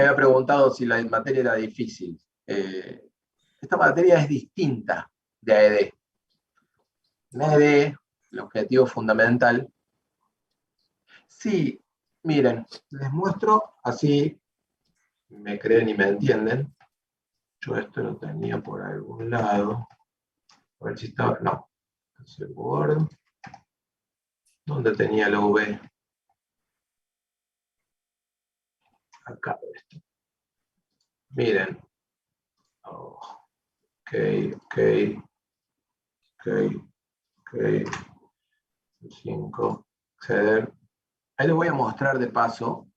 Me había preguntado si la materia era difícil. Esta materia es distinta de AED. En AED, el objetivo fundamental. Sí, miren, les muestro así, me creen y me entienden. Yo esto lo tenía por algún lado. A ver si estaba. No. Word. ¿Dónde tenía la V? Acá. Miren. Oh, ok. Ok. 5. Acceder. Ahí les voy a mostrar de paso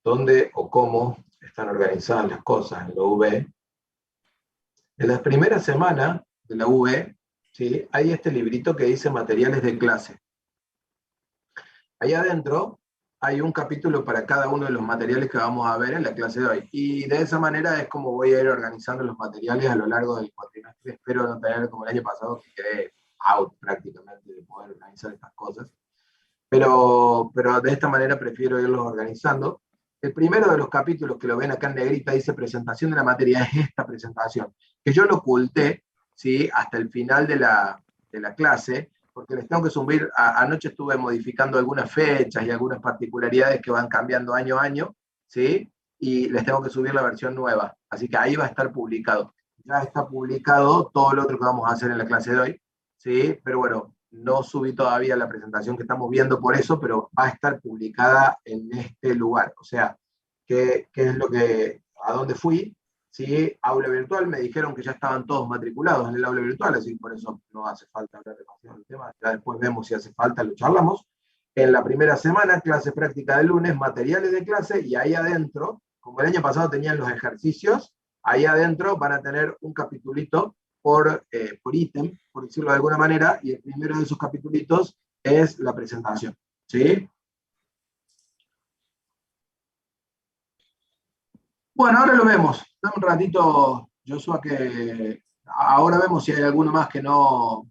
dónde o cómo están organizadas las cosas en la V. En la primera semana de la V, ¿sí? Hay este librito que dice materiales de clase. Ahí adentro hay un capítulo para cada uno de los materiales que vamos a ver en la clase de hoy. Y de esa manera es como voy a ir organizando los materiales a lo largo del cuatrimestre. Espero no tener como el año pasado que quedé out prácticamente de poder organizar estas cosas. Pero de esta manera prefiero irlos organizando. El primero de los capítulos que lo ven acá en negrita dice presentación de la materia, es esta presentación, que yo lo oculté, ¿sí? Hasta el final de la clase, porque les tengo que subir, anoche estuve modificando algunas fechas y algunas particularidades que van cambiando año a año, ¿sí? Y les tengo que subir la versión nueva, así que ahí va a estar publicado. Ya está publicado todo lo otro que vamos a hacer en la clase de hoy, ¿sí? Pero bueno, no subí todavía la presentación que estamos viendo por eso, pero va a estar publicada en este lugar. O sea, ¿qué es lo que, a dónde fui? ¿Sí? Aula virtual, me dijeron que ya estaban todos matriculados en el aula virtual, así que por eso no hace falta hablar demasiado del tema. Ya después vemos si hace falta, lo charlamos. En la primera semana, clase práctica del lunes, materiales de clase, y ahí adentro, como el año pasado tenían los ejercicios, ahí adentro van a tener un capitulito por ítem, por decirlo de alguna manera, y el primero de esos capitulitos es la presentación. ¿Sí? Bueno, ahora lo vemos. Dame un ratito, Joshua, que ahora vemos si hay alguno más que no.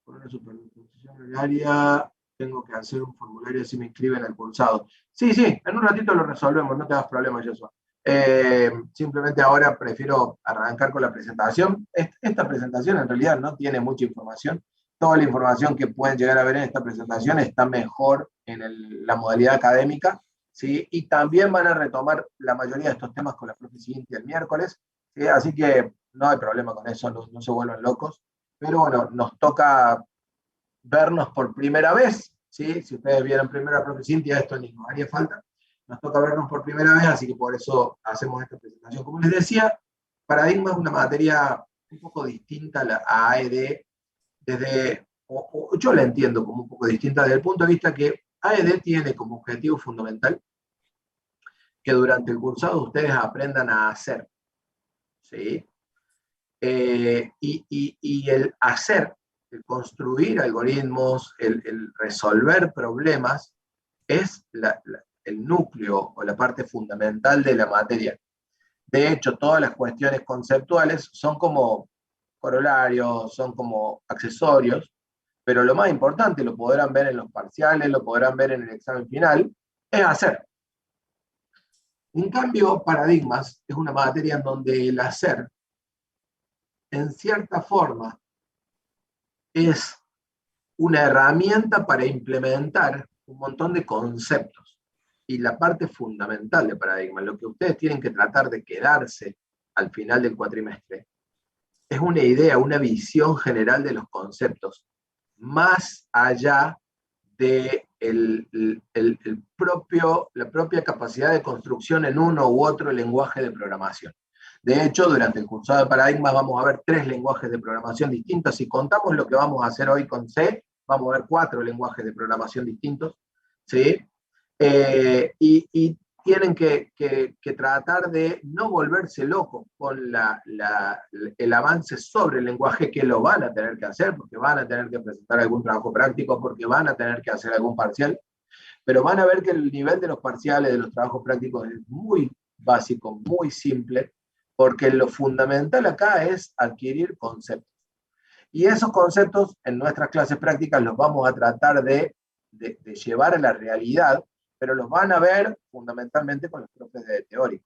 Por una superposición horaria, tengo que hacer un formulario si me inscriben al cursado. Sí, en un ratito lo resolvemos, no te das problema, Joshua. Simplemente ahora prefiero arrancar con la presentación. Esta presentación en realidad no tiene mucha información. Toda la información que pueden llegar a ver en esta presentación está mejor en la modalidad académica, ¿sí? Y también van a retomar la mayoría de estos temas con la profe Cintia el miércoles, ¿sí? Así que no hay problema con eso, no se vuelvan locos. Pero bueno, nos toca vernos por primera vez, ¿sí? Si ustedes vieron primero a profe Cintia, esto ni nos haría falta. Nos toca vernos por primera vez, así que por eso hacemos esta presentación. Como les decía, Paradigma es una materia un poco distinta a AED, yo la entiendo como un poco distinta desde el punto de vista que AED tiene como objetivo fundamental que durante el cursado ustedes aprendan a hacer, ¿sí? Y el hacer, el construir algoritmos, el resolver problemas, es el núcleo o la parte fundamental de la materia. De hecho, todas las cuestiones conceptuales son como corolarios, son como accesorios, pero lo más importante, lo podrán ver en los parciales, lo podrán ver en el examen final, es hacer. En cambio, paradigmas es una materia en donde el hacer, en cierta forma, es una herramienta para implementar un montón de conceptos. Y la parte fundamental de paradigma, lo que ustedes tienen que tratar de quedarse al final del cuatrimestre, es una idea, una visión general de los conceptos, más allá de la propia capacidad de construcción en uno u otro lenguaje de programación. De hecho, durante el cursado de paradigmas vamos a ver 3 lenguajes de programación distintos. Si contamos lo que vamos a hacer hoy con C, vamos a ver 4 lenguajes de programación distintos, ¿sí? Y tienen que tratar de no volverse locos con el avance sobre el lenguaje, que lo van a tener que hacer, porque van a tener que presentar algún trabajo práctico, porque van a tener que hacer algún parcial, pero van a ver que el nivel de los parciales, de los trabajos prácticos, es muy básico, muy simple, porque lo fundamental acá es adquirir conceptos. Y esos conceptos en nuestras clases prácticas los vamos a tratar de llevar a la realidad pero los van a ver fundamentalmente con los profes de teórico.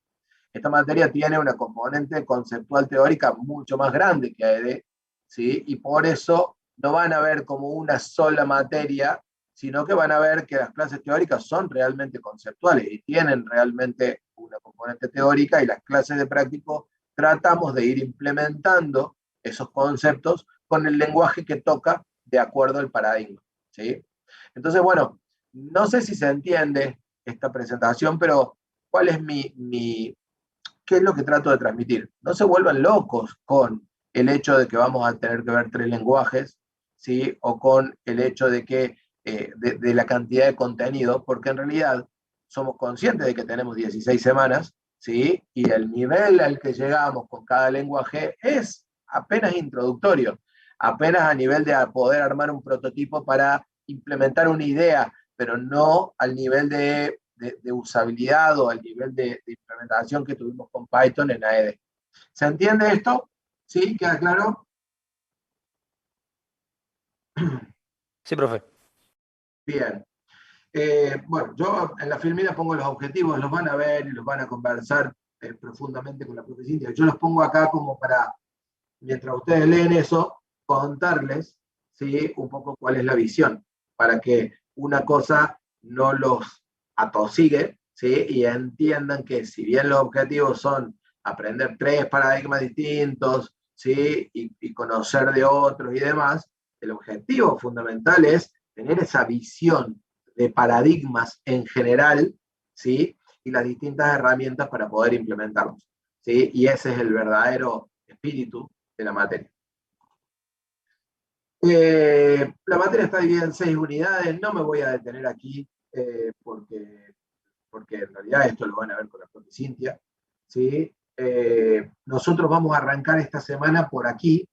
Esta materia tiene una componente conceptual teórica mucho más grande que AED, ¿sí? Y por eso no van a ver como una sola materia, sino que van a ver que las clases teóricas son realmente conceptuales y tienen realmente una componente teórica, y las clases de práctico tratamos de ir implementando esos conceptos con el lenguaje que toca de acuerdo al paradigma, ¿sí? Entonces, bueno, no sé si se entiende esta presentación, pero ¿cuál es qué es lo que trato de transmitir? No se vuelvan locos con el hecho de que vamos a tener que ver 3 lenguajes, ¿sí? O con el hecho de que de la cantidad de contenido, porque en realidad somos conscientes de que tenemos 16 semanas, ¿sí? Y el nivel al que llegamos con cada lenguaje es apenas introductorio, apenas a nivel de poder armar un prototipo para implementar una idea, pero no al nivel de usabilidad o al nivel de implementación que tuvimos con Python en AED. ¿Se entiende esto? ¿Sí? ¿Queda claro? Sí, profe. Bien. Bueno, yo en la filmina pongo los objetivos, los van a ver y los van a conversar profundamente con la profe Cintia. Yo los pongo acá como para, mientras ustedes leen eso, contarles, ¿sí? Un poco cuál es la visión, para que una cosa no los atosigue, ¿sí? Y entiendan que si bien los objetivos son aprender 3 paradigmas distintos, ¿sí? Y conocer de otros y demás, el objetivo fundamental es tener esa visión de paradigmas en general, ¿sí? Y las distintas herramientas para poder implementarlos, ¿sí? Y ese es el verdadero espíritu de la materia. La materia está dividida en 6 unidades, no me voy a detener aquí porque en realidad esto lo van a ver con la propia Cintia, ¿sí? Nosotros vamos a arrancar esta semana por aquí.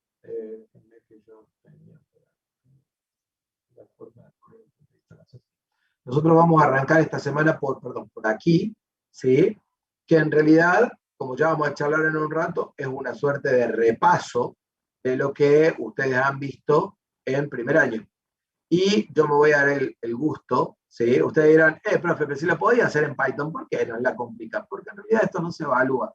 Nosotros vamos a arrancar esta semana por aquí, ¿sí? Que en realidad, como ya vamos a charlar en un rato, es una suerte de repaso de lo que ustedes han visto en primer año. Y yo me voy a dar el gusto, ¿sí? Ustedes dirán, profe, pero si lo podía hacer en Python, ¿por qué no la complica? Porque en realidad esto no se evalúa.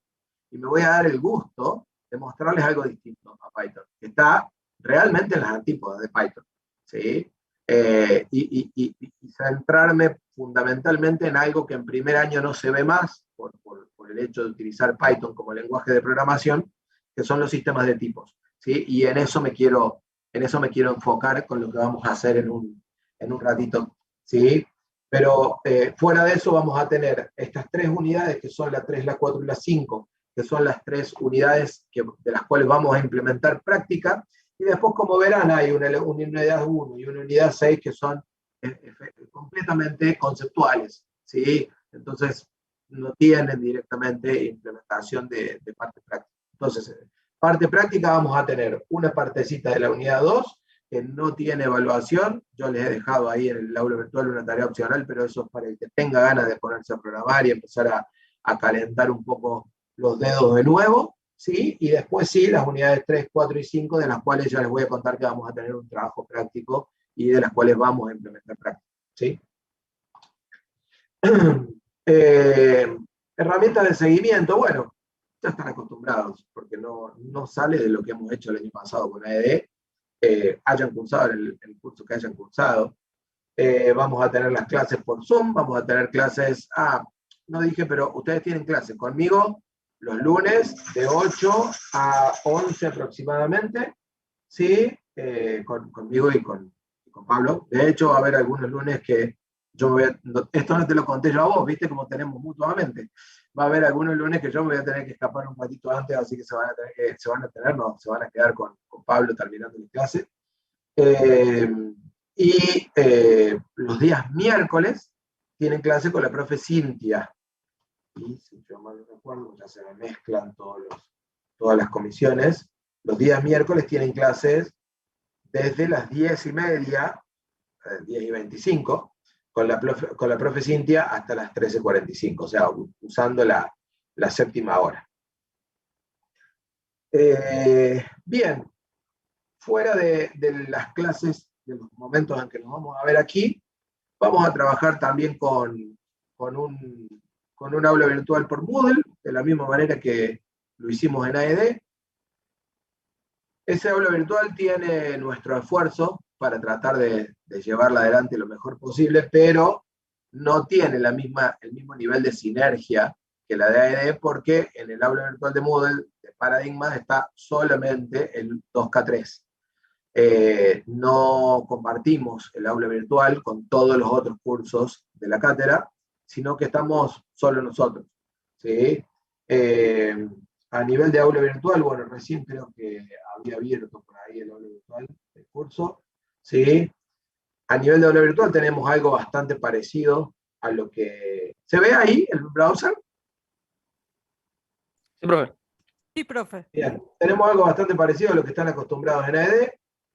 Y me voy a dar el gusto de mostrarles algo distinto a Python, que está realmente en las antípodas de Python, ¿sí? Y centrarme fundamentalmente en algo que en primer año no se ve más, por el hecho de utilizar Python como lenguaje de programación, que son los sistemas de tipos, ¿sí? Y en eso me quiero enfocar con lo que vamos a hacer en un ratito, ¿sí? Pero fuera de eso vamos a tener estas 3 unidades, que son la 3, la 4 y la 5, que son las 3 unidades de las cuales vamos a implementar práctica, y después, como verán, hay una unidad 1 y una unidad 6 que son completamente conceptuales, ¿sí? Entonces, no tienen directamente implementación de parte práctica. Entonces, parte práctica vamos a tener una partecita de la unidad 2 que no tiene evaluación. Yo les he dejado ahí en el aula virtual una tarea opcional, pero eso es para el que tenga ganas de ponerse a programar y empezar a calentar un poco los dedos de nuevo, ¿sí? Y después sí, las unidades 3, 4 y 5, de las cuales ya les voy a contar que vamos a tener un trabajo práctico y de las cuales vamos a implementar práctica, ¿sí? Herramientas de seguimiento, bueno, ya están acostumbrados, porque no sale de lo que hemos hecho el año pasado con AED, hayan cursado el curso que hayan cursado. Vamos a tener las clases por Zoom, vamos a tener clases, no dije, pero ustedes tienen clases conmigo los lunes de 8 a 11 aproximadamente, ¿sí? Conmigo y con Pablo. De hecho, va a haber algunos lunes que esto no te lo conté yo a vos, ¿viste? Como tenemos mutuamente. Va a haber algunos lunes que yo me voy a tener que escapar un ratito antes, así que se van a quedar con Pablo terminando la clase. Y los días miércoles tienen clase con la profe Cintia. Y si yo mal no recuerdo, ya se me mezclan todas las comisiones. Los días miércoles tienen clases desde las 10:30, 10:25, con la profe Cintia hasta las 13:45, o sea, usando la séptima hora. Bien, fuera de las clases, de los momentos en que nos vamos a ver aquí, vamos a trabajar también con con un aula virtual por Moodle, de la misma manera que lo hicimos en AED. Ese aula virtual tiene nuestro esfuerzo para tratar de llevarla adelante lo mejor posible, pero no tiene el mismo nivel de sinergia que la de AED, porque en el aula virtual de Moodle, de Paradigmas, está solamente el 2K3. No compartimos el aula virtual con todos los otros cursos de la cátedra, sino que estamos solo nosotros, ¿sí? A nivel de aula virtual, bueno, recién creo que había abierto por ahí el aula virtual del curso, ¿sí? A nivel de aula virtual tenemos algo bastante parecido a lo que... ¿Se ve ahí el browser? Sí, profe. Sí, profe. Bien, tenemos algo bastante parecido a lo que están acostumbrados en AED,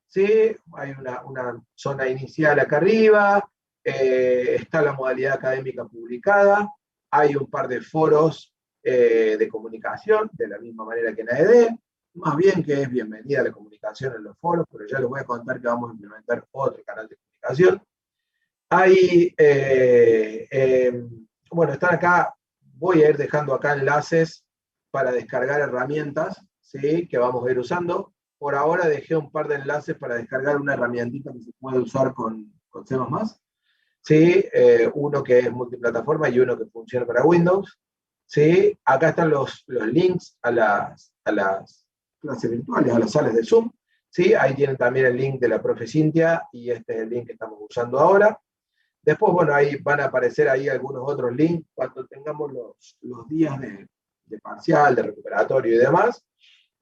¿sí? Hay una zona inicial acá arriba, está la modalidad académica publicada, hay un par de foros de comunicación, de la misma manera que en AED, más bien que es bienvenida la comunicación en los foros, pero ya les voy a contar que vamos a implementar otro canal de comunicación. Hay, bueno, están acá, voy a ir dejando acá enlaces para descargar herramientas, ¿sí? Que vamos a ir usando. Por ahora dejé un par de enlaces para descargar una herramientita que se puede usar con C++, ¿sí? Uno que es multiplataforma y uno que funciona para Windows, ¿sí? Acá están los links a las clases virtuales, a las salas de Zoom, ¿sí? Ahí tienen también el link de la profe Cintia y este es el link que estamos usando ahora. Después, bueno, ahí van a aparecer ahí algunos otros links cuando tengamos los días de parcial, de recuperatorio y demás,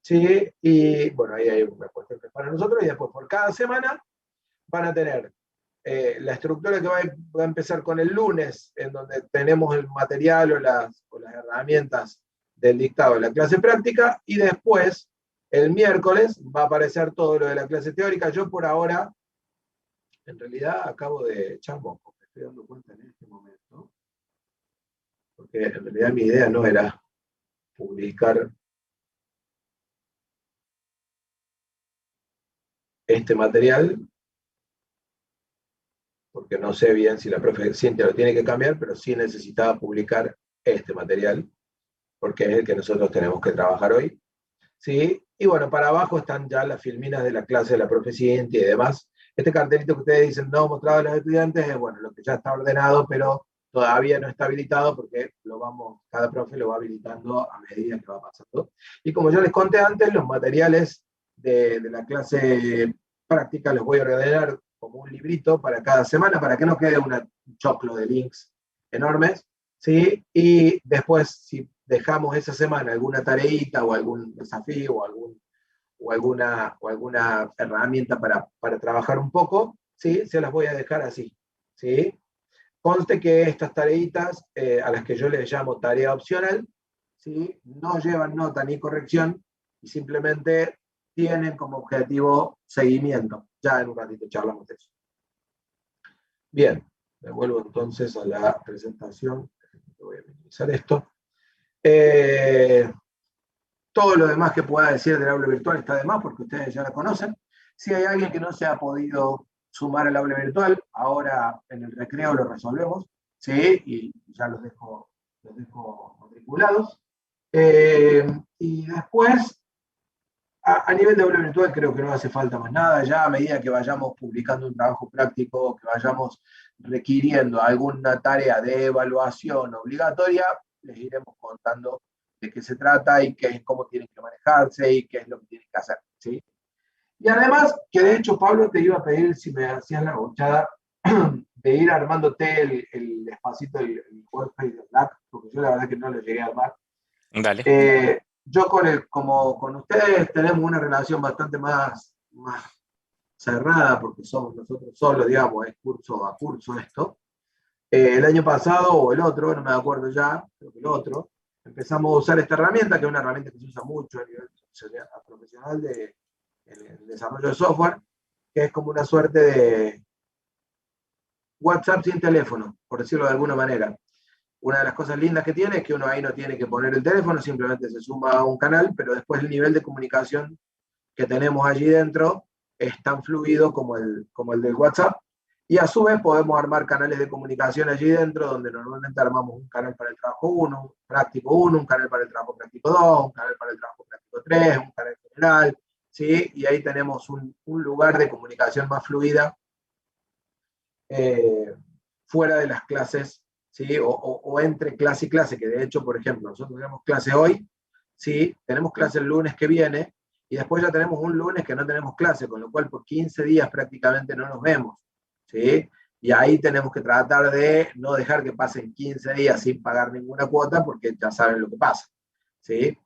¿sí? Y bueno, ahí hay una cuestión que es para nosotros, y después por cada semana van a tener la estructura que va a empezar con el lunes, en donde tenemos el material o las herramientas del dictado de la clase práctica, y después, el miércoles, va a aparecer todo lo de la clase teórica. Yo por ahora, en realidad, acabo de echar moco, me estoy dando cuenta en este momento, porque en realidad mi idea no era publicar este material, porque no sé bien si la profe Cintia lo tiene que cambiar, pero sí necesitaba publicar este material, porque es el que nosotros tenemos que trabajar hoy, ¿sí? Y bueno, para abajo están ya las filminas de la clase de la profe Cintia y demás. Este cartelito que ustedes dicen no mostrado a los estudiantes es, bueno, lo que ya está ordenado, pero todavía no está habilitado porque cada profe lo va habilitando a medida que va pasando. Y como yo les conté antes, los materiales de la clase práctica los voy a ordenar como un librito para cada semana, para que no quede un choclo de links enormes, ¿sí? Y después, si dejamos esa semana alguna tareita o algún desafío o alguna herramienta para trabajar un poco, ¿sí? Se las voy a dejar así, ¿sí? Conste que estas tareitas, a las que yo les llamo tarea opcional, ¿sí? No llevan nota ni corrección y simplemente tienen como objetivo seguimiento. Ya en un ratito charlamos de eso. Bien, me vuelvo entonces a la presentación. Voy a minimizar esto. Todo lo demás que pueda decir del aula virtual está de más porque ustedes ya la conocen. Si hay alguien que no se ha podido sumar al aula virtual, ahora en el recreo lo resolvemos, ¿sí? Y ya los dejo matriculados. Y después, a nivel de aula virtual creo que no hace falta más nada. Ya a medida que vayamos publicando un trabajo práctico, que vayamos requiriendo alguna tarea de evaluación obligatoria, les iremos contando de qué se trata y cómo tienen que manejarse y qué es lo que tienen que hacer, ¿sí? Y además, que de hecho, Pablo, te iba a pedir si me hacías la gochada de ir armándote el espacito del WordPress de Slack, porque yo la verdad que no lo llegué a armar. Dale. Yo como con ustedes tenemos una relación bastante más cerrada, porque somos nosotros solos, digamos, es curso a curso esto. El año pasado, o el otro, no me acuerdo ya, creo que el otro, empezamos a usar esta herramienta, que es una herramienta que se usa mucho a nivel profesional de el desarrollo de software, que es como una suerte de WhatsApp sin teléfono, por decirlo de alguna manera. Una de las cosas lindas que tiene es que uno ahí no tiene que poner el teléfono, simplemente se suma a un canal, pero después el nivel de comunicación que tenemos allí dentro es tan fluido como el del WhatsApp. Y a su vez podemos armar canales de comunicación allí dentro, donde normalmente armamos un canal para el trabajo 1, práctico 1, un canal para el trabajo práctico 2, un canal para el trabajo práctico 3, un canal general, ¿sí? Y ahí tenemos un lugar de comunicación más fluida fuera de las clases, ¿sí? O entre clase y clase, que de hecho, por ejemplo, nosotros tenemos clase hoy, ¿sí? Tenemos clase el lunes que viene, y después ya tenemos un lunes que no tenemos clase, con lo cual por 15 días prácticamente no nos vemos, ¿sí? Y ahí tenemos que tratar de no dejar que pasen 15 días sin pagar ninguna cuota, porque ya saben lo que pasa, ¿sí?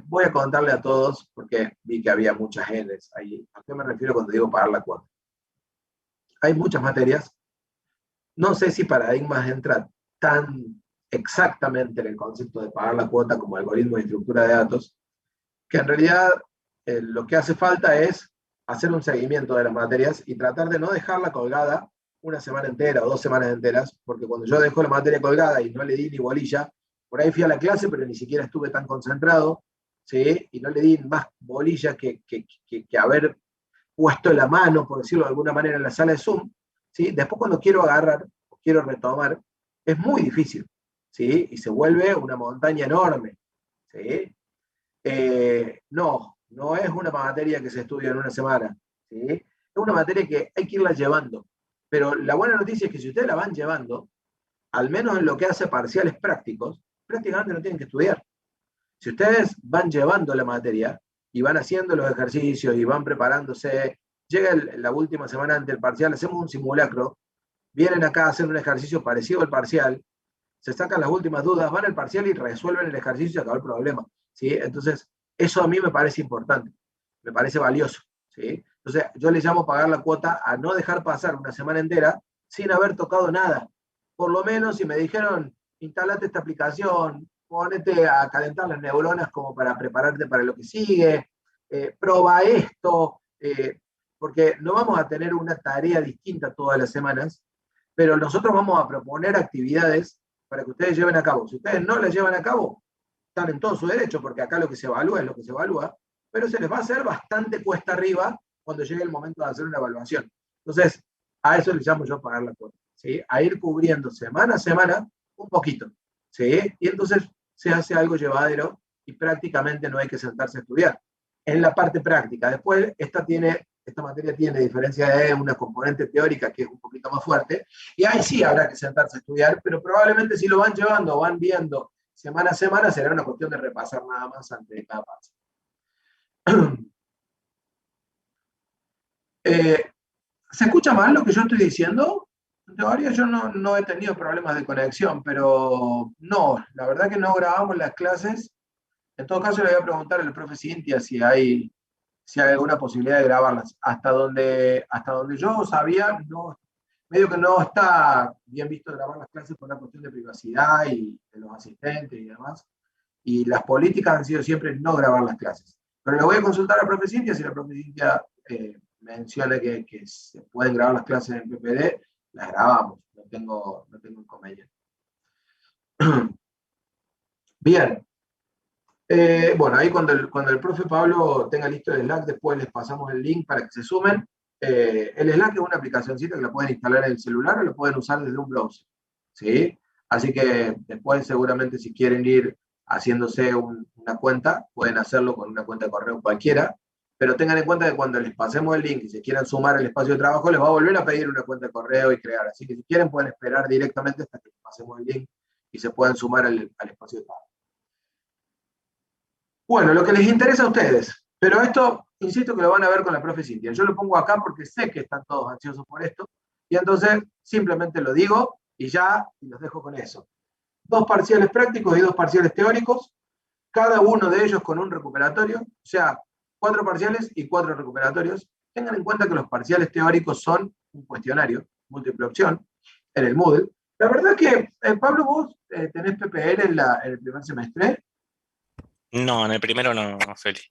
Voy a contarle a todos, porque vi que había muchas N's ahí. ¿A qué me refiero cuando digo pagar la cuota? Hay muchas materias. No sé si Paradigmas entra tan exactamente en el concepto de pagar la cuota como algoritmo de estructura de datos, que en realidad lo que hace falta es hacer un seguimiento de las materias y tratar de no dejarla colgada una semana entera o 2 semanas enteras, porque cuando yo dejo la materia colgada y no le di ni bolilla, por ahí fui a la clase, pero ni siquiera estuve tan concentrado, ¿sí? Y no le di más bolilla que haber puesto la mano, por decirlo de alguna manera, en la sala de Zoom, ¿sí? Después cuando quiero agarrar, quiero retomar, es muy difícil, ¿sí? Y se vuelve una montaña enorme, ¿sí? No es una materia que se estudia en una semana, ¿sí? Es una materia que hay que irla llevando. Pero la buena noticia es que si ustedes la van llevando, al menos en lo que hace parciales prácticos, prácticamente no tienen que estudiar. Si ustedes van llevando la materia y van haciendo los ejercicios y van preparándose, llega la última semana antes del parcial, hacemos un simulacro, vienen acá a hacer un ejercicio parecido al parcial, se sacan las últimas dudas, van al parcial y resuelven el ejercicio y se acabó el problema, ¿sí? Entonces, eso a mí me parece importante, me parece valioso, ¿sí? Entonces, yo le llamo pagar la cuota a no dejar pasar una semana entera sin haber tocado nada. Por lo menos, si me dijeron, instalate esta aplicación, ponete a calentar las neuronas como para prepararte para lo que sigue, proba esto, porque no vamos a tener una tarea distinta todas las semanas, pero nosotros vamos a proponer actividades para que ustedes lleven a cabo. Si ustedes no las llevan a cabo, están en todo su derecho, porque acá lo que se evalúa es lo que se evalúa, pero se les va a hacer bastante cuesta arriba cuando llegue el momento de hacer una evaluación. Entonces, a eso le llamo yo pagar la cuota, ¿sí? A ir cubriendo semana a semana un poquito, ¿sí? Y entonces se hace algo llevadero y prácticamente no hay que sentarse a estudiar. En la parte práctica. Después, esta materia tiene, a diferencia de una componente teórica que es un poquito más fuerte, y ahí sí habrá que sentarse a estudiar, pero probablemente si lo van llevando, van viendo semana a semana, será una cuestión de repasar nada más antes de cada paso. ¿Se escucha mal lo que yo estoy diciendo? En teoría yo no he tenido problemas de conexión, pero no, la verdad que no grabamos las clases. En todo caso le voy a preguntar al profe Cintia si hay alguna posibilidad de grabarlas. Hasta donde yo sabía, no, medio que no está bien visto grabar las clases por una cuestión de privacidad y de los asistentes y demás. Y las políticas han sido siempre no grabar las clases. Pero le voy a consultar a la profe Cintia, si la profe Cintia menciona que se pueden grabar las clases en PPD, las grabamos, no tengo inconveniente. Bien. Bueno, ahí cuando el profe Pablo tenga listo el Slack, después les pasamos el link para que se sumen. El Slack es una aplicacióncita que la pueden instalar en el celular o la pueden usar desde un browser, ¿sí? Así que después seguramente si quieren ir haciéndose una cuenta, pueden hacerlo con una cuenta de correo cualquiera, pero tengan en cuenta que cuando les pasemos el link y se quieran sumar al espacio de trabajo, les va a volver a pedir una cuenta de correo y crear. Así que si quieren pueden esperar directamente hasta que les pasemos el link y se puedan sumar al espacio de trabajo. Bueno, lo que les interesa a ustedes, pero esto, insisto que lo van a ver con la profe Cintia. Yo lo pongo acá porque sé que están todos ansiosos por esto, y entonces simplemente lo digo y ya y los dejo con eso. 2 parciales prácticos y 2 parciales teóricos, cada uno de ellos con un recuperatorio, o sea, 4 parciales y 4 recuperatorios. Tengan en cuenta que los parciales teóricos son un cuestionario, múltiple opción, en el Moodle. La verdad que, Pablo, vos tenés PPR en el primer semestre. No, en el primero no, Feli.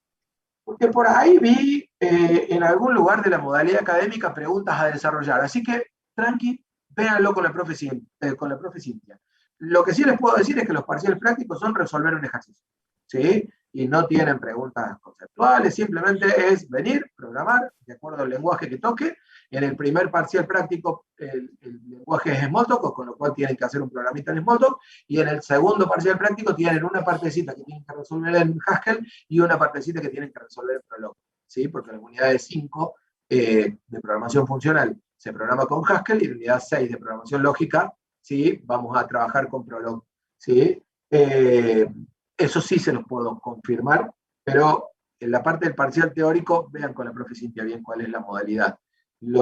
Porque por ahí vi en algún lugar de la modalidad académica preguntas a desarrollar. Así que, tranqui, véanlo con la profe Cintia. Lo que sí les puedo decir es que los parciales prácticos son resolver un ejercicio, ¿sí? y no tienen preguntas conceptuales, simplemente es venir, programar, de acuerdo al lenguaje que toque. En el primer parcial práctico el lenguaje es Smalltalk, con lo cual tienen que hacer un programita en Smalltalk, y en el segundo parcial práctico tienen una partecita que tienen que resolver en Haskell y una partecita que tienen que resolver en Prolog, ¿sí? Porque la unidad de 5 de programación funcional se programa con Haskell y la unidad 6 de programación lógica, ¿sí? Vamos a trabajar con Prolog, ¿sí? Eso sí se los puedo confirmar, pero en la parte del parcial teórico, vean con la profe Cintia bien cuál es la modalidad.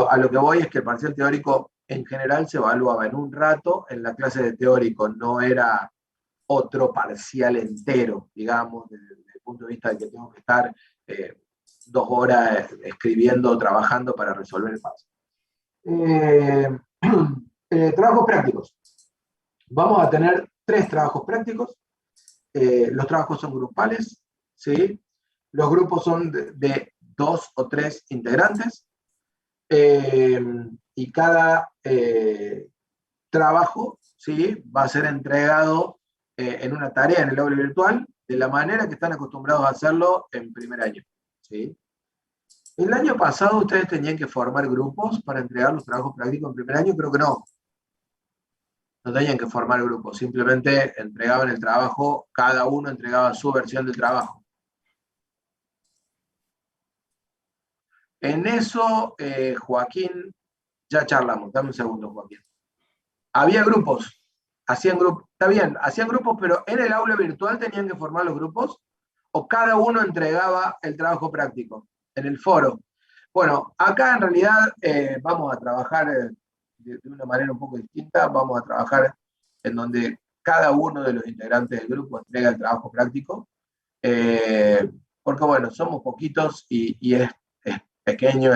A lo que voy es que el parcial teórico en general se evaluaba en un rato, en la clase de teórico no era otro parcial entero, digamos, desde el punto de vista de que tengo que estar 2 horas escribiendo, trabajando para resolver el paso. Trabajos prácticos. Vamos a tener 3 trabajos prácticos. Los trabajos son grupales, ¿sí? Los grupos son de 2 o 3 integrantes. Y cada trabajo, ¿sí? Va a ser entregado en una tarea en el aula virtual de la manera que están acostumbrados a hacerlo en primer año, ¿sí? El año pasado ustedes tenían que formar grupos para entregar los trabajos prácticos en primer año, creo que no. No tenían que formar grupos, simplemente entregaban el trabajo, cada uno entregaba su versión del trabajo. En eso, Joaquín, ya charlamos, dame un segundo, Joaquín. Había grupos, hacían grupos, está bien, hacían grupos, pero en el aula virtual tenían que formar los grupos, o cada uno entregaba el trabajo práctico en el foro. Bueno, acá en realidad vamos a trabajar de una manera un poco distinta, vamos a trabajar en donde cada uno de los integrantes del grupo entrega el trabajo práctico, porque bueno, somos poquitos y es pequeño,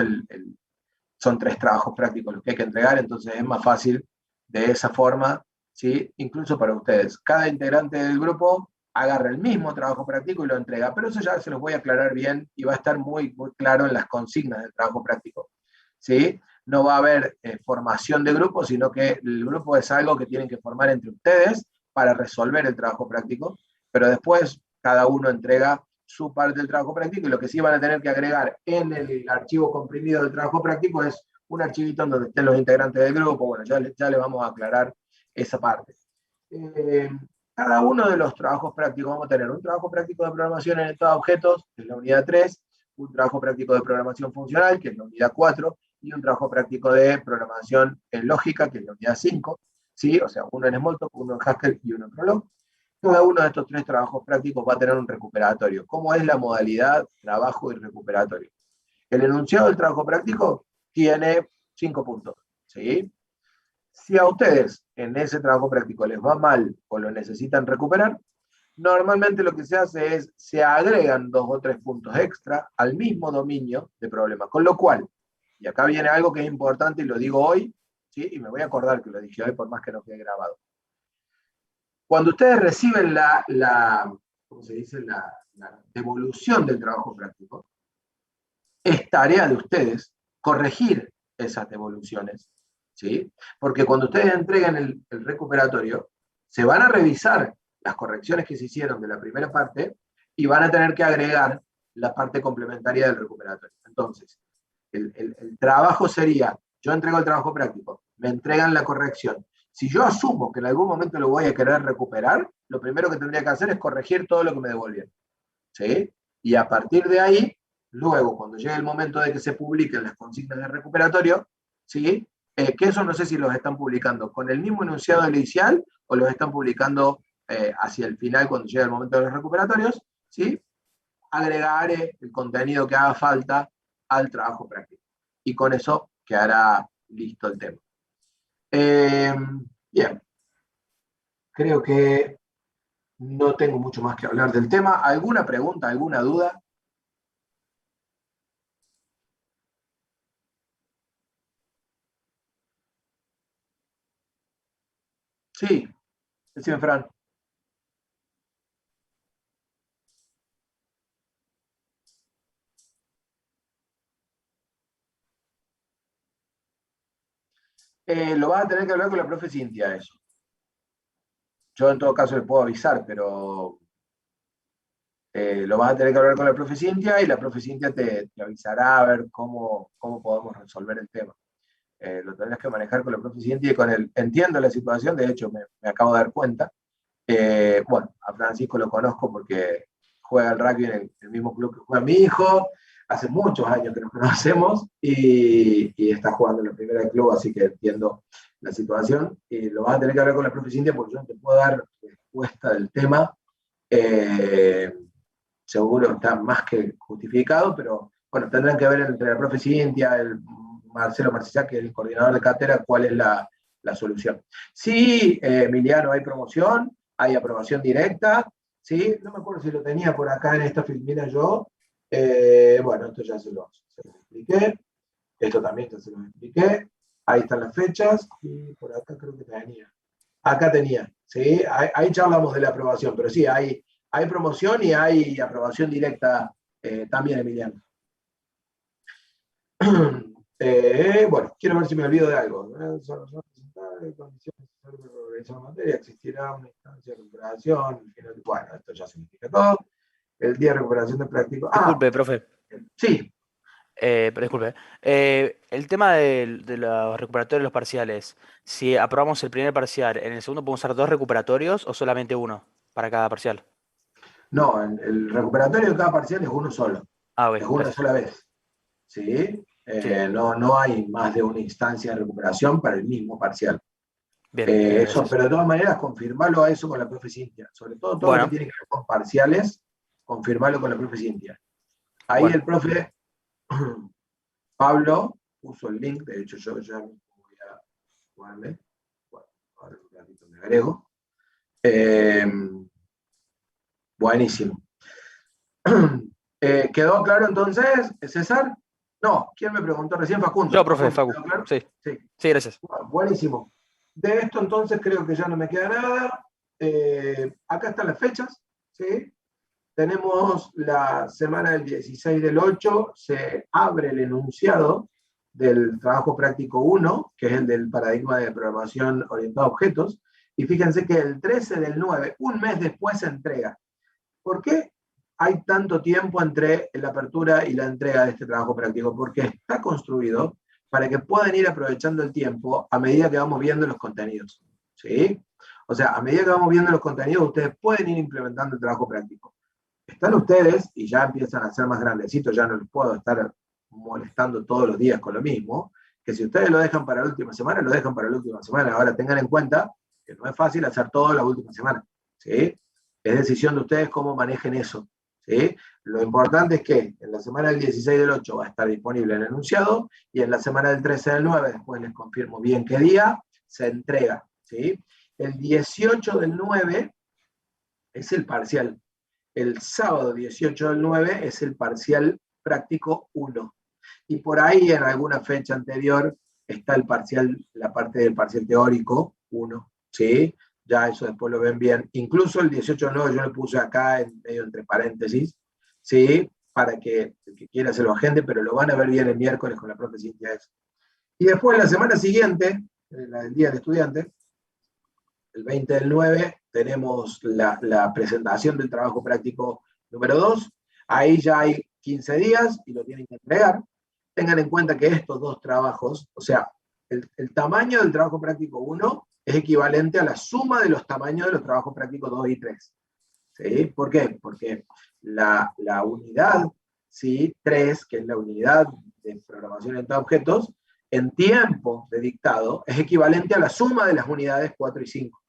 son 3 trabajos prácticos los que hay que entregar, entonces es más fácil de esa forma, ¿sí? Incluso para ustedes. Cada integrante del grupo agarra el mismo trabajo práctico y lo entrega, pero eso ya se los voy a aclarar bien y va a estar muy, muy claro en las consignas del trabajo práctico, ¿sí? No va a haber formación de grupo, sino que el grupo es algo que tienen que formar entre ustedes para resolver el trabajo práctico, pero después cada uno entrega su parte del trabajo práctico y lo que sí van a tener que agregar en el archivo comprimido del trabajo práctico es un archivito en donde estén los integrantes del grupo. Bueno, ya le vamos a aclarar esa parte. Cada uno de los trabajos prácticos, vamos a tener un trabajo práctico de programación en orientada a objetos, que es la unidad 3, un trabajo práctico de programación funcional, que es la unidad 4, y un trabajo práctico de programación en lógica, que es la unidad 5, ¿sí? O sea, uno en Smalltalk, uno en Haskell y uno en Prolog. Cada uno de estos 3 trabajos prácticos va a tener un recuperatorio. ¿Cómo es la modalidad trabajo y recuperatorio? El enunciado del trabajo práctico tiene 5 puntos, ¿sí? Si a ustedes en ese trabajo práctico les va mal o lo necesitan recuperar, normalmente lo que se hace es, se agregan 2 o 3 puntos extra al mismo dominio de problema. Con lo cual, y acá viene algo que es importante y lo digo hoy, ¿sí? Y me voy a acordar que lo dije hoy por más que no quede grabado. Cuando ustedes reciben ¿cómo se dice? La devolución del trabajo práctico, es tarea de ustedes corregir esas devoluciones, ¿sí? Porque cuando ustedes entreguen el recuperatorio, se van a revisar las correcciones que se hicieron de la primera parte y van a tener que agregar la parte complementaria del recuperatorio. Entonces, el trabajo sería, yo entrego el trabajo práctico, me entregan la corrección. Si yo asumo que en algún momento lo voy a querer recuperar, lo primero que tendría que hacer es corregir todo lo que me devolvieron, ¿sí? Y a partir de ahí, luego, cuando llegue el momento de que se publiquen las consignas de recuperatorio, ¿sí? Que eso no sé si los están publicando con el mismo enunciado inicial o los están publicando hacia el final cuando llegue el momento de los recuperatorios, ¿sí? Agregaré el contenido que haga falta al trabajo práctico. Y con eso quedará listo el tema. Bien, creo que no tengo mucho más que hablar del tema. ¿Alguna pregunta, alguna duda? Sí, decime, Fran. Lo vas a tener que hablar con la profe Cintia, eso. Yo en todo caso le puedo avisar, pero lo vas a tener que hablar con la profe Cintia y la profe Cintia te avisará a ver cómo podemos resolver el tema. Lo tendrás que manejar con la profe Cintia y con él. Entiendo la situación, de hecho me acabo de dar cuenta. Bueno, a Francisco lo conozco porque juega al rugby en el mismo club que juega mi hijo, hace muchos años que nos conocemos y está jugando en la primera del club, así que entiendo la situación. Y lo vas a tener que hablar con la profe Cintia porque yo no te puedo dar respuesta del tema. Eh, Seguro está más que justificado, pero bueno, tendrán que ver entre la profe Cintia, el Marcelo Marcillá, que es el coordinador de cátedra, cuál es la solución. Sí, Emiliano, hay promoción, hay aprobación directa, ¿sí? No me acuerdo si lo tenía por acá en esta filmina yo. Bueno, esto ya se lo expliqué. Esto también ya se lo expliqué. Ahí están las fechas y por acá creo que tenía. Acá tenía, ¿sí? Ahí charlamos de la aprobación, pero sí, hay promoción y hay aprobación directa también, Emiliano. Bueno, quiero ver si me olvido de algo. Materia, existirá una instancia de recuperación. Bueno, esto ya significa todo. El día de recuperación de práctico. Disculpe, profe. Sí. Pero disculpe. El tema de los recuperatorios de los parciales. Si aprobamos el primer parcial, ¿en el segundo podemos usar dos recuperatorios o solamente uno para cada parcial? No, el recuperatorio de cada parcial es uno solo. Ah, ok, Es una gracias. sola vez. ¿Sí? Sí, No hay más de una instancia de recuperación para el mismo parcial. bien, Eso, gracias. pero de todas maneras, confirmarlo a eso con la profe Cintia. Sobre todo lo que Bueno, tiene que ver con parciales, confirmarlo con la profe Cintia. Ahí bueno. el profe Pablo puso el link, de hecho yo ya voy a jugarle. Bueno, ahora un ratito me agrego. Eh, Buenísimo. ¿Quedó claro entonces, César? No, ¿quién me preguntó recién? Yo, Facundo. profe, Facundo, Facu. ¿quedó claro? Sí, Sí. sí, gracias. Bueno, buenísimo. De esto entonces creo que ya no me queda nada. Acá están las fechas, ¿sí? Tenemos la semana del 16 del 8, se abre el enunciado del trabajo práctico 1, que es el del paradigma de programación orientada a objetos, y fíjense que el 13 del 9, un mes después, se entrega. ¿Por qué hay tanto tiempo entre la apertura y la entrega de este trabajo práctico? Porque está construido para que puedan ir aprovechando el tiempo a medida que vamos viendo los contenidos, ¿sí? O sea, a medida que vamos viendo los contenidos, ustedes pueden ir implementando el trabajo práctico. Están ustedes y ya empiezan a ser más grandecitos, ya no les puedo estar molestando todos los días con lo mismo, que si ustedes lo dejan para la última semana, lo dejan para la última semana. Ahora tengan en cuenta que no es fácil hacer todo la última semana, ¿sí? Es decisión de ustedes cómo manejen eso, ¿sí? Lo importante es que en la semana del 16 del 8 va a estar disponible el enunciado y en la semana del 13 del 9, después les confirmo bien qué día, se entrega, ¿sí? El 18 del 9 es el parcial. El sábado 18 del 9 es el parcial práctico 1. Y por ahí en alguna fecha anterior está el parcial, la parte del parcial teórico 1, ¿sí? Ya eso después lo ven bien. Incluso el 18 del 9 yo le puse acá en medio entre paréntesis, ¿sí? Para que el que quiera se lo agende, pero lo van a ver bien el miércoles con la profe Cintia. Y después la semana siguiente, la del Día del Estudiante, el 20 del 9, tenemos la presentación del trabajo práctico número 2. Ahí ya hay 15 días y lo tienen que entregar. Tengan en cuenta que estos dos trabajos, o sea, el tamaño del trabajo práctico 1 es equivalente a la suma de los tamaños de los trabajos prácticos 2 y 3. ¿Sí? ¿Por qué? Porque la unidad, ¿sí? 3, que es la unidad de programación orientada a objetos, en tiempo de dictado es equivalente a la suma de las unidades 4 y 5.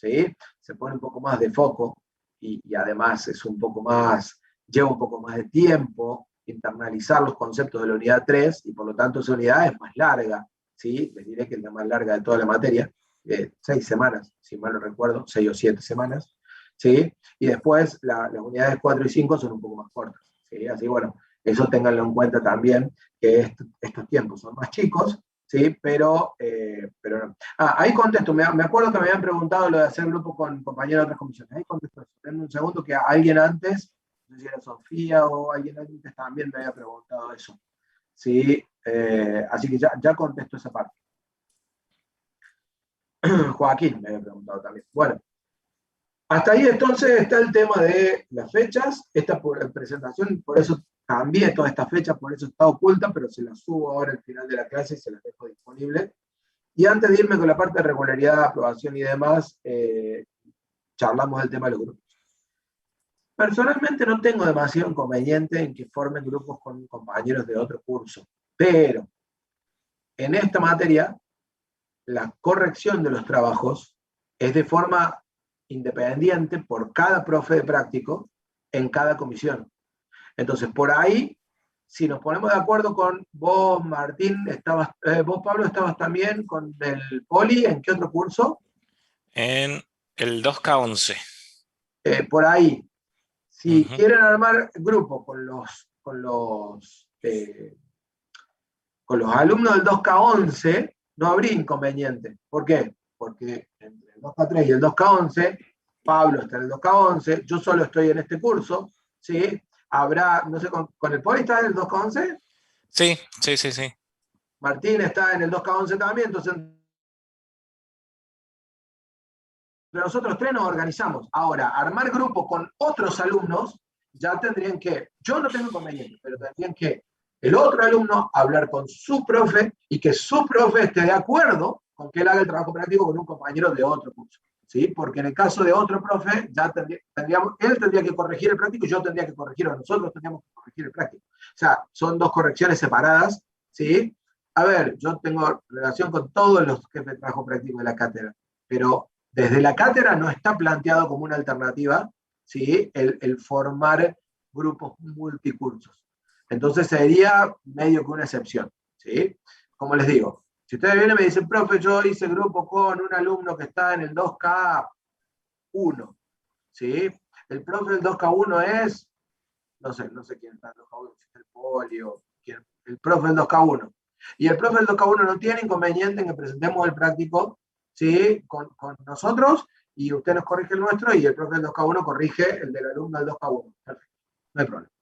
¿Sí? Se pone un poco más de foco y además es un poco más, lleva un poco más de tiempo internalizar los conceptos de la unidad 3 y por lo tanto esa unidad es más larga, ¿sí? Les diré que es la más larga de toda la materia, 6 semanas, si mal no recuerdo, 6 o 7 semanas, ¿sí? Y después las unidades 4 y 5 son un poco más cortas, ¿sí? Así bueno, eso ténganlo en cuenta también, que estos tiempos son más chicos, ¿sí? Pero no. Ahí contesto, me acuerdo que me habían preguntado lo de hacer grupo con compañeros de otras comisiones. Ahí contesto eso. Denme un segundo que alguien antes, no sé si era Sofía o alguien antes también me había preguntado eso. Sí, así que ya contesto esa parte. Joaquín me había preguntado también. Bueno, Hasta ahí entonces está el tema de las fechas, esta presentación, por eso cambié todas estas fechas, por eso está oculta, pero se las subo ahora al final de la clase y se las dejo disponibles. Y antes de irme con la parte de regularidad, aprobación y demás, charlamos del tema de los grupos. Personalmente no tengo demasiado inconveniente en que formen grupos con compañeros de otro curso, pero en esta materia, la corrección de los trabajos es de forma independiente por cada profe de práctico en cada comisión. Entonces, por ahí, si nos ponemos de acuerdo con vos, Martín, vos, Pablo, estabas también con el Poli, ¿en qué otro curso? En el 2K11. Por ahí, si Ujú. quieren armar grupo con los alumnos del 2K11, no habría inconveniente. ¿Por qué? Porque entre el 2K3 y el 2K11, Pablo está en el 2K11, yo solo estoy en este curso, ¿sí? Habrá, no sé, con el Poli está en el 2K11, Sí, sí, sí, sí. Martín está en el 2K11 también, entonces entre nosotros tres nos organizamos. Ahora, armar grupo con otros alumnos, ya tendrían que, yo no tengo inconveniente, pero tendrían que el otro alumno hablar con su profe y que su profe esté de acuerdo con que él haga el trabajo práctico con un compañero de otro curso. ¿Sí? Porque en el caso de otro profe, ya él tendría que corregir el práctico y yo tendría que corregir, o nosotros tendríamos que corregir el práctico. O sea, son dos correcciones separadas, ¿sí? A ver, yo tengo relación con todos los jefes de trabajo práctico de la cátedra, pero desde la cátedra no está planteado como una alternativa, ¿sí? El formar grupos multicursos. Entonces sería medio que una excepción, ¿sí? Como les digo, si ustedes vienen y me dicen, profe, yo hice grupo con un alumno que está en el 2K1, ¿sí? El profe del 2K1 es, no sé quién está en el 2K1, si es el Poli o quién, el profe del 2K1. Y el profe del 2K1 no tiene inconveniente en que presentemos el práctico, ¿sí? Con nosotros, y usted nos corrige el nuestro, y el profe del 2K1 corrige el del alumno del 2K1. Perfecto, no hay problema,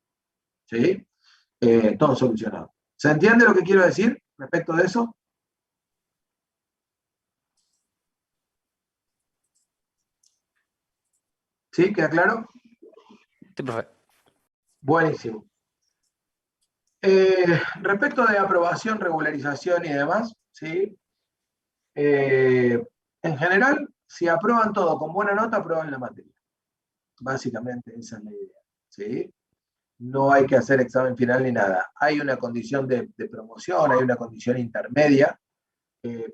¿sí? Todo solucionado. ¿Se entiende lo que quiero decir respecto de eso? ¿Sí? ¿Queda claro? Sí, profe. Buenísimo. Respecto de aprobación, regularización y demás, ¿sí? En general, si aprueban todo con buena nota, aprueban la materia. Básicamente esa es la idea, ¿sí? No hay que hacer examen final ni nada. Hay una condición de promoción, hay una condición intermedia,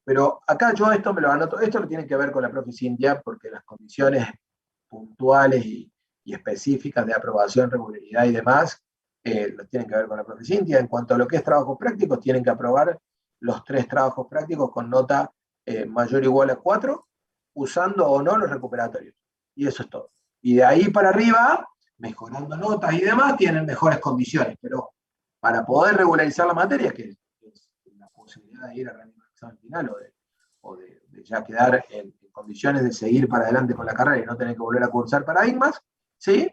pero acá yo esto me lo anoto, esto lo tiene que ver con la profe Cintia, porque las condiciones puntuales y específicas de aprobación, regularidad y demás, lo tienen que ver con la profe Cintia. En cuanto a lo que es trabajos prácticos, tienen que aprobar los 3 trabajos prácticos con nota mayor o igual a 4, usando o no los recuperatorios. Y eso es todo. Y de ahí para arriba, mejorando notas y demás, tienen mejores condiciones, pero para poder regularizar la materia, que es la posibilidad de ir a rendir un examen final de ya quedar en condiciones de seguir para adelante con la carrera y no tener que volver a cursar paradigmas, ¿sí?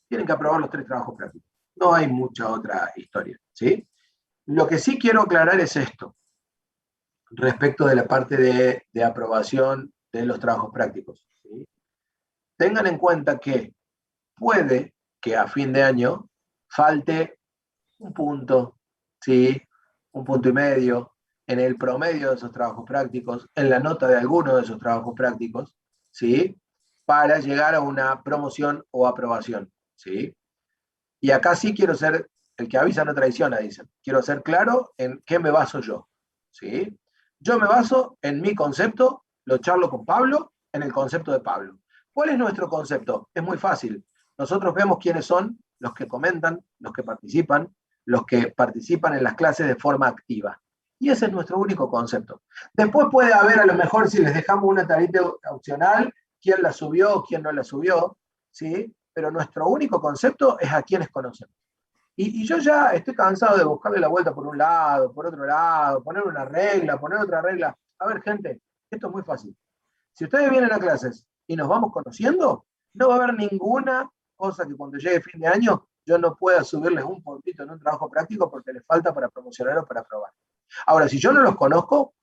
Tienen que aprobar los 3 trabajos prácticos. No hay mucha otra historia, ¿sí? Lo que sí quiero aclarar es esto, respecto de la parte de aprobación de los trabajos prácticos, ¿sí? Tengan en cuenta que puede que a fin de año falte un punto, ¿sí? Un punto y medio en el promedio de esos trabajos prácticos, en la nota de alguno de esos trabajos prácticos, ¿sí? Para llegar a una promoción o aprobación, ¿sí? Y acá sí quiero ser, el que avisa no traiciona, dicen. Quiero ser claro en qué me baso yo, ¿sí? Yo me baso en mi concepto, lo charlo con Pablo, en el concepto de Pablo. ¿Cuál es nuestro concepto? Es muy fácil. Nosotros vemos quiénes son los que comentan, los que participan en las clases de forma activa. Y ese es nuestro único concepto. Después puede haber, a lo mejor, si les dejamos una tarita opcional, quién la subió, quién no la subió, ¿sí? Pero nuestro único concepto es a quienes conocemos. Y yo ya estoy cansado de buscarle la vuelta por un lado, por otro lado, poner una regla, poner otra regla. A ver, gente, esto es muy fácil. Si ustedes vienen a clases y nos vamos conociendo, no va a haber ninguna cosa que cuando llegue fin de año yo no pueda subirles un puntito en un trabajo práctico porque les falta para promocionar o para aprobar. Ahora, si yo no los conozco,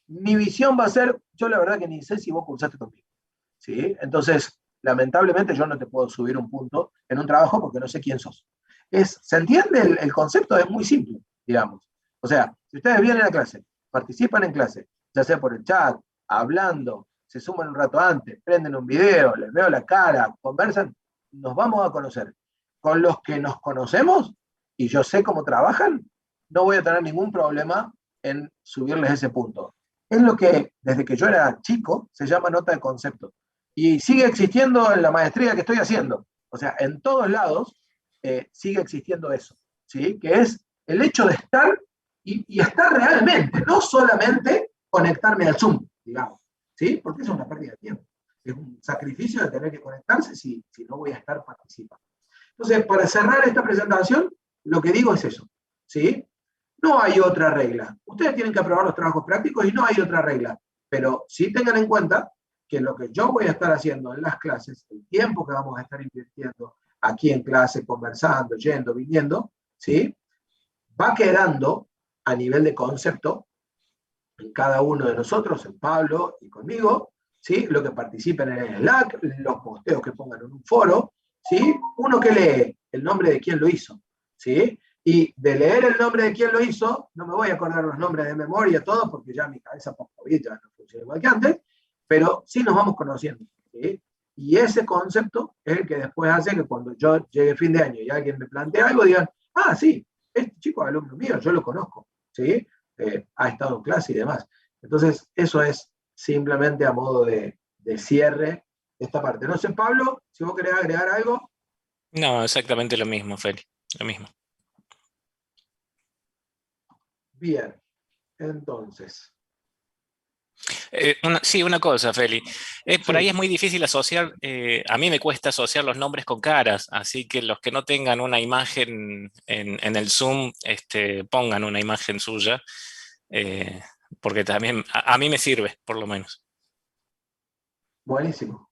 mi visión va a ser, yo la verdad que ni sé si vos cursaste conmigo, ¿sí? Entonces, lamentablemente yo no te puedo subir un punto en un trabajo porque no sé quién sos. ¿Se entiende el concepto? Es muy simple, digamos. O sea, si ustedes vienen a clase, participan en clase, ya sea por el chat, hablando, se suman un rato antes, prenden un video, les veo la cara, conversan, nos vamos a conocer. Con los que nos conocemos y yo sé cómo trabajan, no voy a tener ningún problema en subirles ese punto. Es lo que desde que yo era chico se llama nota de concepto. Y sigue existiendo en la maestría que estoy haciendo. O sea, en todos lados sigue existiendo eso, ¿sí? Que es el hecho de estar y estar realmente, no solamente conectarme al Zoom, digamos, ¿sí? Porque eso es una pérdida de tiempo. Es un sacrificio de tener que conectarse si no voy a estar participando. Entonces, para cerrar esta presentación, lo que digo es eso, ¿sí? No hay otra regla. Ustedes tienen que aprobar los trabajos prácticos y no hay otra regla. Pero sí tengan en cuenta que lo que yo voy a estar haciendo en las clases, el tiempo que vamos a estar invirtiendo aquí en clase, conversando, yendo, viniendo, ¿sí? Va quedando a nivel de concepto en cada uno de nosotros, en Pablo y conmigo, ¿sí? Lo que participen en el Slack, los posteos que pongan en un foro, ¿sí? Uno que lee el nombre de quién lo hizo, ¿sí? Y de leer el nombre de quién lo hizo, no me voy a acordar los nombres de memoria todos, porque ya mi cabeza post-COVID ya no funciona igual que antes, pero sí nos vamos conociendo, ¿sí? Y ese concepto es el que después hace que cuando yo llegue fin de año y alguien me plantea algo, digan, ah, sí, este chico es alumno mío, yo lo conozco, ¿sí? Ha estado en clase y demás. Entonces, eso es simplemente a modo de cierre de esta parte. No sé, Pablo, si vos querés agregar algo. No, exactamente lo mismo, Feli. Lo mismo. Bien, entonces. Sí, una cosa, Feli. Por ahí Sí. es muy difícil asociar, a mí me cuesta asociar los nombres con caras, así que los que no tengan una imagen en el Zoom, pongan una imagen suya, eh, porque también a mí me sirve, por lo menos. Buenísimo.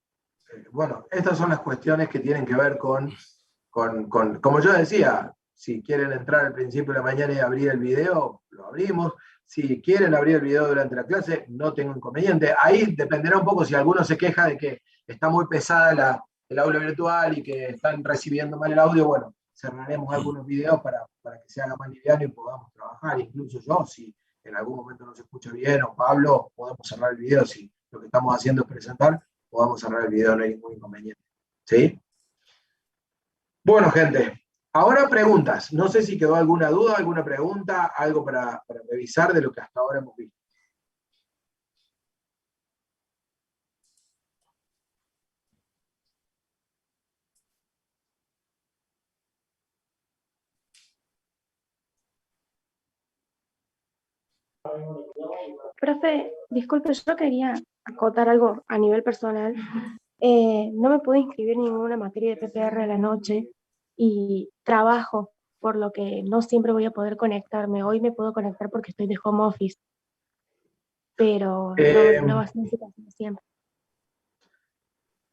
Bueno, estas son las cuestiones que tienen que ver como yo decía, si quieren entrar al principio de la mañana y abrir el video, lo abrimos. Si quieren abrir el video durante la clase, no tengo inconveniente. Ahí dependerá un poco si alguno se queja de que está muy pesada el aula virtual y que están recibiendo mal el audio. Bueno, cerraremos algunos videos para que se haga más liviano y podamos trabajar. Incluso yo, si en algún momento no se escucha bien, o Pablo, podemos cerrar el video. Si lo que estamos haciendo es presentar, podamos cerrar el video, no hay ningún inconveniente. ¿Sí? Bueno, gente, ahora preguntas. No sé si quedó alguna duda, alguna pregunta, algo para revisar de lo que hasta ahora hemos visto. Profe, disculpe, yo quería acotar algo a nivel personal. No me pude inscribir en ninguna materia de PPR a la noche y trabajo, por lo que no siempre voy a poder conectarme. Hoy me puedo conectar porque estoy de home office, pero no va a ser una situación siempre.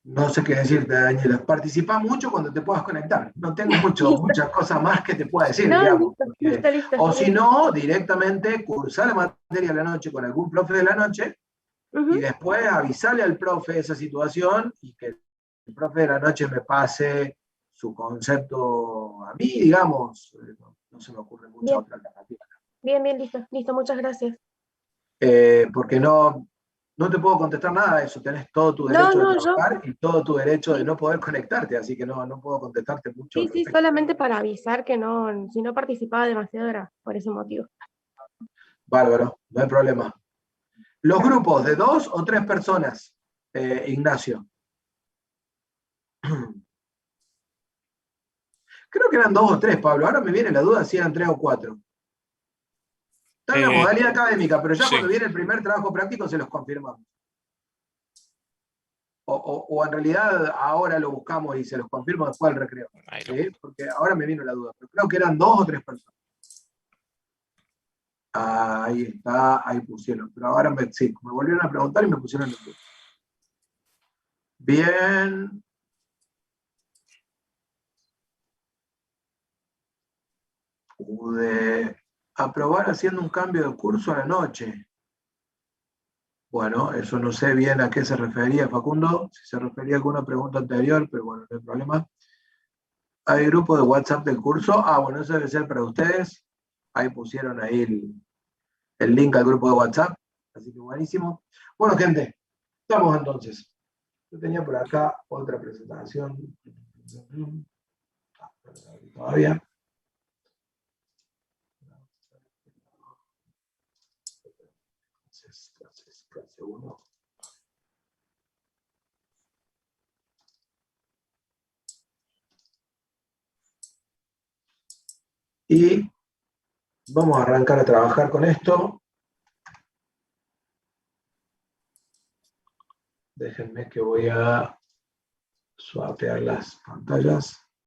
No sé qué decirte, Daniela. Participa mucho cuando te puedas conectar. No tengo muchas cosas más que te pueda decir, No, digamos. listo. O si no, directamente cursar la materia de la noche con algún profe de la noche y después avisarle al profe esa situación y que el profe de la noche me pase su concepto a mí, digamos. No se me ocurre mucha Bien, otra alternativa. bien, listo, muchas gracias. Porque no te puedo contestar nada de eso. Tenés todo tu derecho de Yo, trabajar y todo tu derecho de sí, no poder conectarte, así que no puedo contestarte mucho al sí, respecto. solamente para avisar que no, si no participaba demasiado era por ese motivo. Bárbaro, no hay problema. Los grupos de 2 o 3 personas, Ignacio. Creo que eran 2 o 3, Pablo. Ahora me viene la duda si eran 3 o 4. Está en la Eh, modalidad académica, pero ya sí. cuando viene el primer trabajo práctico se los confirmamos. O en realidad ahora lo buscamos y se los confirmo después del recreo. ¿Sí? Porque ahora me vino la duda. Pero creo que eran 2 o 3 personas. Ahí está, ahí pusieron. Pero ahora sí, me volvieron a preguntar y me pusieron en duda. Bien. Pude aprobar haciendo un cambio de curso a la noche. Bueno, eso no sé bien a qué se refería Facundo, si se refería a alguna pregunta anterior, pero bueno, no hay problema. ¿Hay grupo de WhatsApp del curso? Ah, bueno, eso debe ser para ustedes. Ahí pusieron ahí el link al grupo de WhatsApp, así que buenísimo. Bueno, gente, estamos entonces. Yo tenía por acá otra presentación. Todavía. Clase 1. Y vamos a arrancar a trabajar con esto. Déjenme que voy a swapear las pantallas.